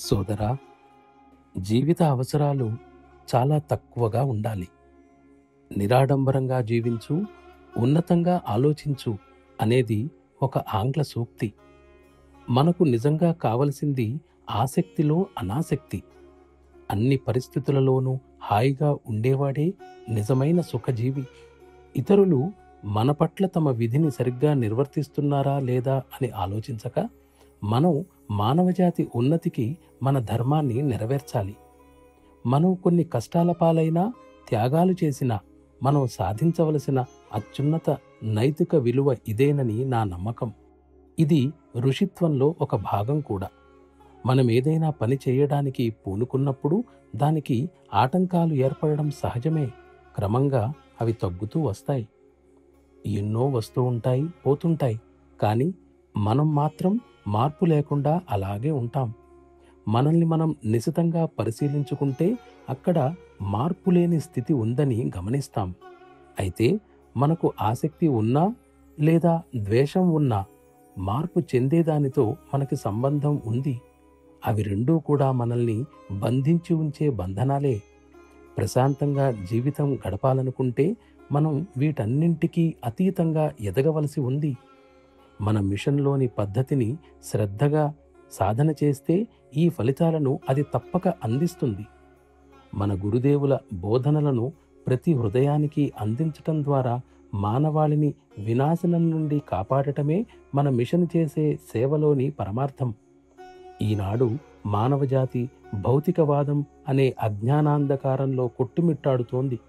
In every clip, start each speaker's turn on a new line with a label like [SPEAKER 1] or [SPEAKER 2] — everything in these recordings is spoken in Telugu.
[SPEAKER 1] సోదరా, జీవిత అవసరాలు చాలా తక్కువగా ఉండాలి. నిరాడంబరంగా జీవించు, ఉన్నతంగా ఆలోచించు అనేది ఒక ఆంగ్ల సూక్తి. మనకు నిజంగా కావలసింది ఆసక్తిలో అనాసక్తి. అన్ని పరిస్థితులలోనూ హాయిగా ఉండేవాడే నిజమైన సుఖజీవి. ఇతరులు మన పట్ల తమ విధిని సరిగ్గా నిర్వర్తిస్తున్నారా లేదా అని ఆలోచించక, మనం మానవజాతి ఉన్నతికి మన ధర్మాన్ని నెరవేర్చాలి. మనం కొన్ని కష్టాల పాలైనా, త్యాగాలు చేసినా మనం సాధించవలసిన అత్యున్నత నైతిక విలువ ఇదేనని నా నమ్మకం. ఇది ఋషిత్వంలో ఒక భాగం కూడా. మనం ఏదైనా పని చేయడానికి పూనుకున్నప్పుడు దానికి ఆటంకాలు ఏర్పడడం సహజమే. క్రమంగా అవి తగ్గుతూ వస్తాయి. ఎన్నో వస్తూ ఉంటాయి, పోతుంటాయి. కానీ మనం మాత్రం మార్పు లేకుండా అలాగే ఉంటాం. మనల్ని మనం నిశితంగా పరిశీలించుకుంటే అక్కడ మార్పు లేని స్థితి ఉందని గమనిస్తాం. అయితే మనకు ఆసక్తి ఉన్నా లేదా ద్వేషం ఉన్నా మార్పు చెందేదానితో మనకి సంబంధం ఉంది. అవి రెండూ కూడా మనల్ని బంధించి ఉంచే బంధనాలే. ప్రశాంతంగా జీవితం గడపాలనుకుంటే మనం వీటన్నింటికీ అతీతంగా ఎదగవలసి ఉంది. మన మిషన్లోని పద్ధతిని శ్రద్ధగా సాధన చేస్తే ఈ ఫలితాలను అది తప్పక అందిస్తుంది. మన గురుదేవుల బోధనలను ప్రతి హృదయానికి అందించటం ద్వారా మానవాళిని వినాశనం నుండి కాపాడటమే మన మిషన్ చేసే సేవలోని పరమార్థం. ఈనాడు మానవజాతి భౌతికవాదం అనే అజ్ఞానాంధకారంలో కొట్టుమిట్టాడుతోంది.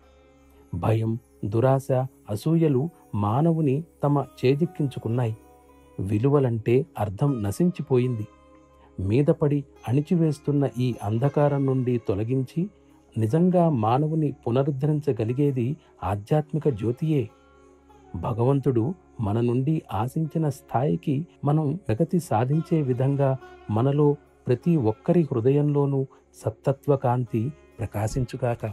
[SPEAKER 1] భయం, దురాశ, అసూయలు మానవుని తమ చేజిక్కించుకున్నాయి. విలువలంటే అర్థం నశించిపోయింది. మీదపడి అణిచివేస్తున్న ఈ అంధకారం నుండి తొలగించి నిజంగా మానవుని పునరుద్ధరించగలిగేది ఆధ్యాత్మిక జ్యోతియే. భగవంతుడు మన నుండి ఆశించిన స్థాయికి మనం ప్రగతి సాధించే విధంగా మనలో ప్రతి ఒక్కరి హృదయంలోనూ సత్తత్వ కాంతి ప్రకాశించుగాక.